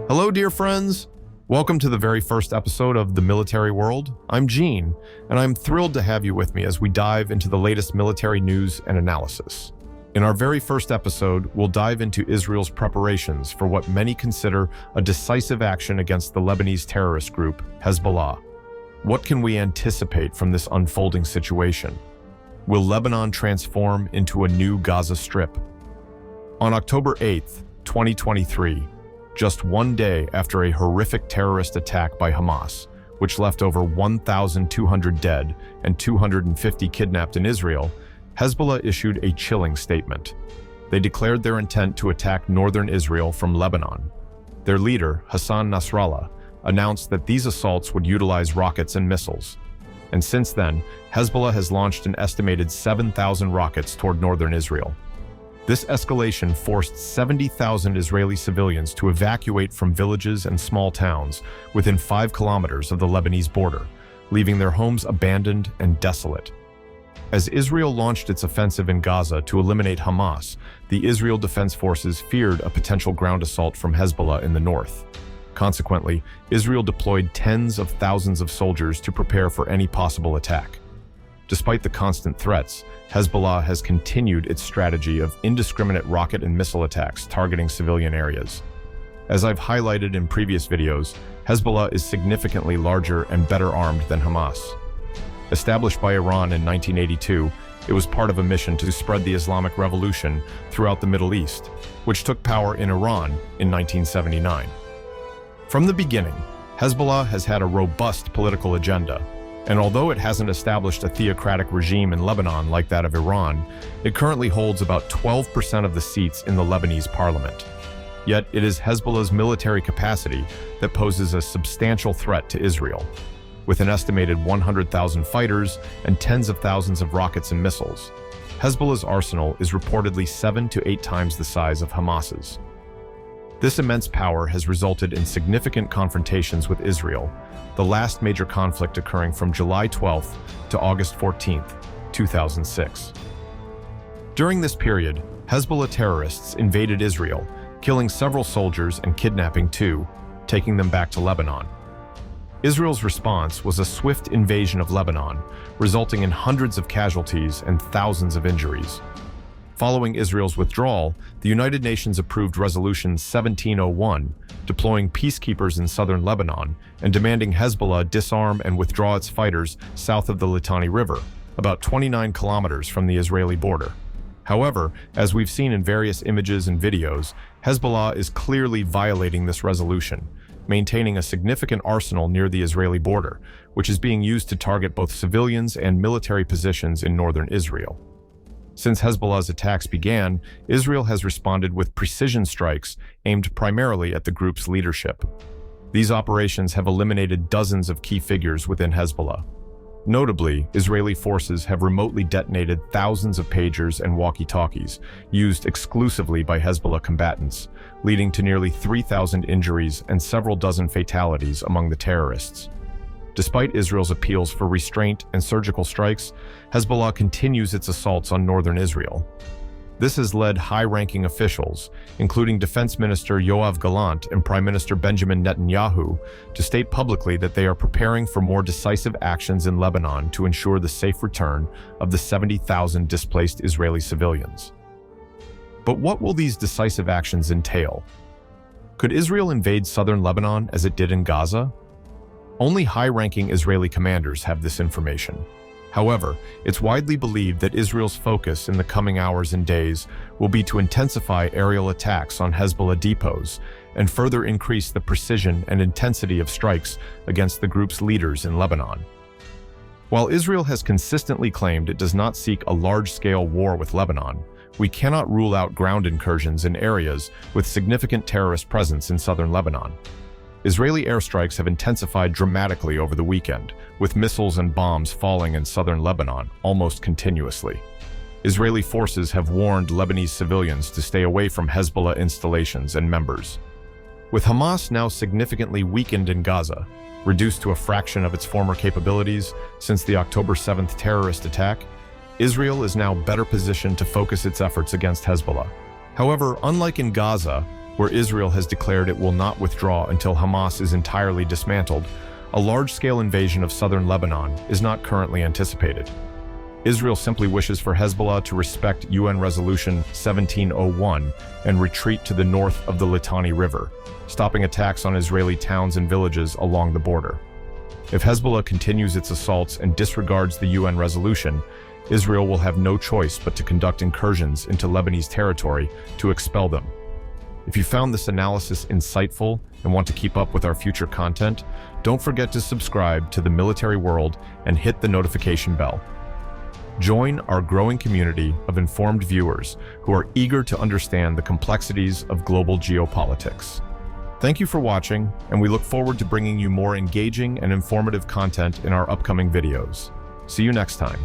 Hello, dear friends. Welcome to the very first episode of The Military World. I'm Gene, and I'm thrilled to have you with me as we dive into the latest military news and analysis. In our very first episode, we'll dive into Israel's preparations for what many consider a decisive action against the Lebanese terrorist group, Hezbollah. What can we anticipate from this unfolding situation? Will Lebanon transform into a new Gaza Strip? On October 8th, 2023, just one day after a horrific terrorist attack by Hamas, which left over 1,200 dead and 250 kidnapped in Israel, Hezbollah issued a chilling statement. They declared their intent to attack northern Israel from Lebanon. Their leader, Hassan Nasrallah, announced that these assaults would utilize rockets and missiles. And since then, Hezbollah has launched an estimated 7,000 rockets toward northern Israel. This escalation forced 70,000 Israeli civilians to evacuate from villages and small towns within 5 kilometers of the Lebanese border, leaving their homes abandoned and desolate. As Israel launched its offensive in Gaza to eliminate Hamas, the Israel Defense Forces feared a potential ground assault from Hezbollah in the north. Consequently, Israel deployed tens of thousands of soldiers to prepare for any possible attack. Despite the constant threats, Hezbollah has continued its strategy of indiscriminate rocket and missile attacks targeting civilian areas. As I've highlighted in previous videos, Hezbollah is significantly larger and better armed than Hamas. Established by Iran in 1982, it was part of a mission to spread the Islamic Revolution throughout the Middle East, which took power in Iran in 1979. From the beginning, Hezbollah has had a robust political agenda, and although it hasn't established a theocratic regime in Lebanon like that of Iran, it currently holds about 12% of the seats in the Lebanese parliament. Yet it is Hezbollah's military capacity that poses a substantial threat to Israel. With an estimated 100,000 fighters and tens of thousands of rockets and missiles, Hezbollah's arsenal is reportedly 7 to 8 times the size of Hamas's. This immense power has resulted in significant confrontations with Israel, the last major conflict occurring from July 12th to August 14th, 2006. During this period, Hezbollah terrorists invaded Israel, killing several soldiers and kidnapping 2, taking them back to Lebanon. Israel's response was a swift invasion of Lebanon, resulting in hundreds of casualties and thousands of injuries. Following Israel's withdrawal, the United Nations approved Resolution 1701, deploying peacekeepers in southern Lebanon and demanding Hezbollah disarm and withdraw its fighters south of the Litani River, about 29 kilometers from the Israeli border. However, as we've seen in various images and videos, Hezbollah is clearly violating this resolution, maintaining a significant arsenal near the Israeli border, which is being used to target both civilians and military positions in northern Israel. Since Hezbollah's attacks began, Israel has responded with precision strikes aimed primarily at the group's leadership. These operations have eliminated dozens of key figures within Hezbollah. Notably, Israeli forces have remotely detonated thousands of pagers and walkie-talkies used exclusively by Hezbollah combatants, leading to nearly 3,000 injuries and several dozen fatalities among the terrorists. Despite Israel's appeals for restraint and surgical strikes, Hezbollah continues its assaults on northern Israel. This has led high-ranking officials, including Defense Minister Yoav Gallant and Prime Minister Benjamin Netanyahu, to state publicly that they are preparing for more decisive actions in Lebanon to ensure the safe return of the 70,000 displaced Israeli civilians. But what will these decisive actions entail? Could Israel invade southern Lebanon as it did in Gaza? Only high-ranking Israeli commanders have this information. However, it's widely believed that Israel's focus in the coming hours and days will be to intensify aerial attacks on Hezbollah depots and further increase the precision and intensity of strikes against the group's leaders in Lebanon. While Israel has consistently claimed it does not seek a large-scale war with Lebanon, we cannot rule out ground incursions in areas with significant terrorist presence in southern Lebanon. Israeli airstrikes have intensified dramatically over the weekend, with missiles and bombs falling in southern Lebanon almost continuously. Israeli forces have warned Lebanese civilians to stay away from Hezbollah installations and members. With Hamas now significantly weakened in Gaza, reduced to a fraction of its former capabilities since the October 7th terrorist attack, Israel is now better positioned to focus its efforts against Hezbollah. However, unlike in Gaza, where Israel has declared it will not withdraw until Hamas is entirely dismantled, a large-scale invasion of southern Lebanon is not currently anticipated. Israel simply wishes for Hezbollah to respect UN Resolution 1701 and retreat to the north of the Litani River, stopping attacks on Israeli towns and villages along the border. If Hezbollah continues its assaults and disregards the UN resolution, Israel will have no choice but to conduct incursions into Lebanese territory to expel them. If you found this analysis insightful and want to keep up with our future content, don't forget to subscribe to The Military World and hit the notification bell. Join our growing community of informed viewers who are eager to understand the complexities of global geopolitics. Thank you for watching, and we look forward to bringing you more engaging and informative content in our upcoming videos. See you next time.